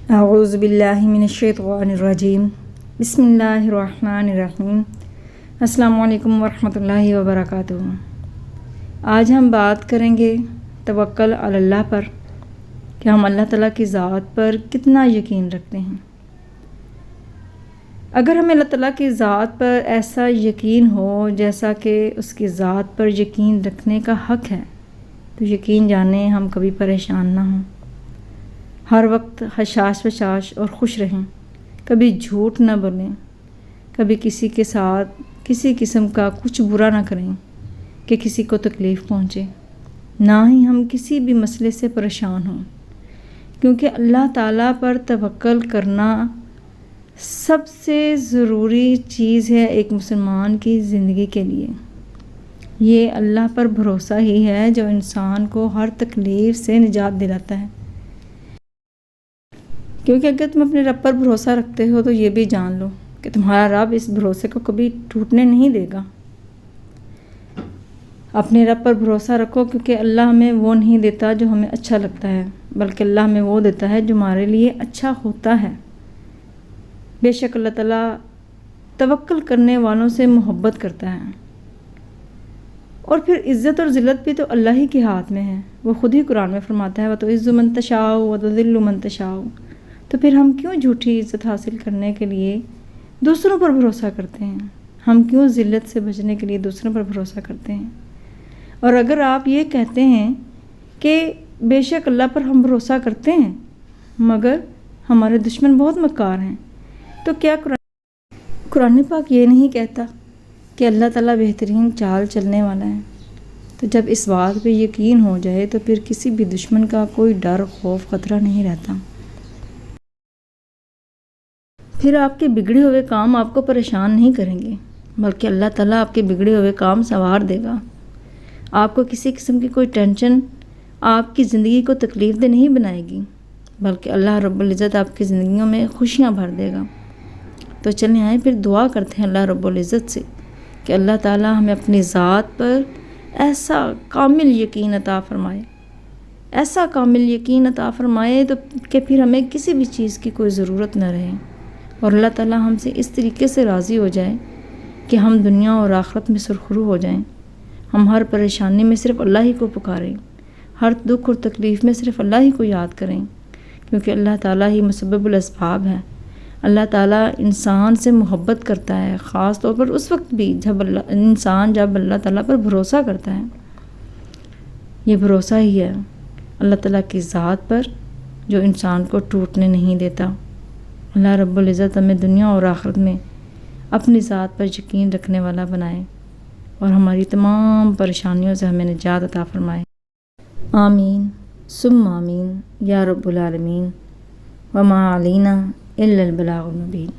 اعوذ باللہ من الشیطان الرجیم بسم اللہ الرحمن الرحیم السلام علیکم ورحمۃ اللہ وبرکاتہ۔ آج ہم بات کریں گے توکل علی اللہ پر کہ ہم اللہ تعالیٰ کی ذات پر کتنا یقین رکھتے ہیں۔ اگر ہمیں اللہ تعالیٰ کی ذات پر ایسا یقین ہو جیسا کہ اس کی ذات پر یقین رکھنے کا حق ہے تو یقین جانیں ہم کبھی پریشان نہ ہوں، ہر وقت حشاش وشاش اور خوش رہیں، کبھی جھوٹ نہ بولیں، کبھی کسی کے ساتھ کسی قسم کا کچھ برا نہ کریں کہ کسی کو تکلیف پہنچے، نہ ہی ہم کسی بھی مسئلے سے پریشان ہوں، کیونکہ اللہ تعالیٰ پر توکل کرنا سب سے ضروری چیز ہے ایک مسلمان کی زندگی کے لیے۔ یہ اللہ پر بھروسہ ہی ہے جو انسان کو ہر تکلیف سے نجات دلاتا ہے، کیونکہ اگر تم اپنے رب پر بھروسہ رکھتے ہو تو یہ بھی جان لو کہ تمہارا رب اس بھروسے کو کبھی ٹوٹنے نہیں دے گا۔ اپنے رب پر بھروسہ رکھو، کیونکہ اللہ ہمیں وہ نہیں دیتا جو ہمیں اچھا لگتا ہے، بلکہ اللہ ہمیں وہ دیتا ہے جو ہمارے لیے اچھا ہوتا ہے۔ بے شک اللہ تعالیٰ توکل کرنے والوں سے محبت کرتا ہے، اور پھر عزت اور ذلت بھی تو اللہ ہی کے ہاتھ میں ہے۔ وہ خود ہی قرآن میں فرماتا ہے وَتُعِزُّ مَن تَشَاءُ وَتُذِلُّ مَن تَشَاءُ۔ تو پھر ہم کیوں جھوٹی عزت حاصل کرنے کے لیے دوسروں پر بھروسہ کرتے ہیں؟ ہم کیوں ذلت سے بچنے کے لیے دوسروں پر بھروسہ کرتے ہیں؟ اور اگر آپ یہ کہتے ہیں کہ بے شک اللہ پر ہم بھروسہ کرتے ہیں مگر ہمارے دشمن بہت مکار ہیں، تو کیا قرآن پاک یہ نہیں کہتا کہ اللہ تعالیٰ بہترین چال چلنے والا ہے؟ تو جب اس بات پہ یقین ہو جائے تو پھر کسی بھی دشمن کا کوئی ڈر خوف خطرہ نہیں رہتا۔ پھر آپ کے بگڑے ہوئے کام آپ کو پریشان نہیں کریں گے، بلکہ اللہ تعالیٰ آپ کے بگڑے ہوئے کام سنوار دے گا۔ آپ کو کسی قسم کی کوئی ٹینشن آپ کی زندگی کو تکلیف دہ نہیں بنائے گی، بلکہ اللہ رب العزت آپ کی زندگیوں میں خوشیاں بھر دے گا۔ تو چلیں آئیں پھر دعا کرتے ہیں اللہ رب العزت سے کہ اللہ تعالیٰ ہمیں اپنی ذات پر ایسا کامل یقین عطا فرمائے، ایسا کامل یقین عطا فرمائے تو کہ پھر ہمیں کسی بھی چیز کی کوئی ضرورت نہ رہے، اور اللہ تعالیٰ ہم سے اس طریقے سے راضی ہو جائے کہ ہم دنیا اور آخرت میں سرخرو ہو جائیں، ہم ہر پریشانی میں صرف اللہ ہی کو پکاریں، ہر دکھ اور تکلیف میں صرف اللہ ہی کو یاد کریں، کیونکہ اللہ تعالیٰ ہی مسبب الاسباب ہے۔ اللہ تعالیٰ انسان سے محبت کرتا ہے، خاص طور پر اس وقت بھی جب انسان اللہ تعالیٰ پر بھروسہ کرتا ہے۔ یہ بھروسہ ہی ہے اللہ تعالیٰ کی ذات پر جو انسان کو ٹوٹنے نہیں دیتا۔ اللہ رب العزت ہمیں دنیا اور آخرت میں اپنی ذات پر یقین رکھنے والا بنائے اور ہماری تمام پریشانیوں سے ہمیں نجات عطا فرمائے۔ آمین ثم آمین یا رب العالمین۔ وما علینا الا البلاغ المبین۔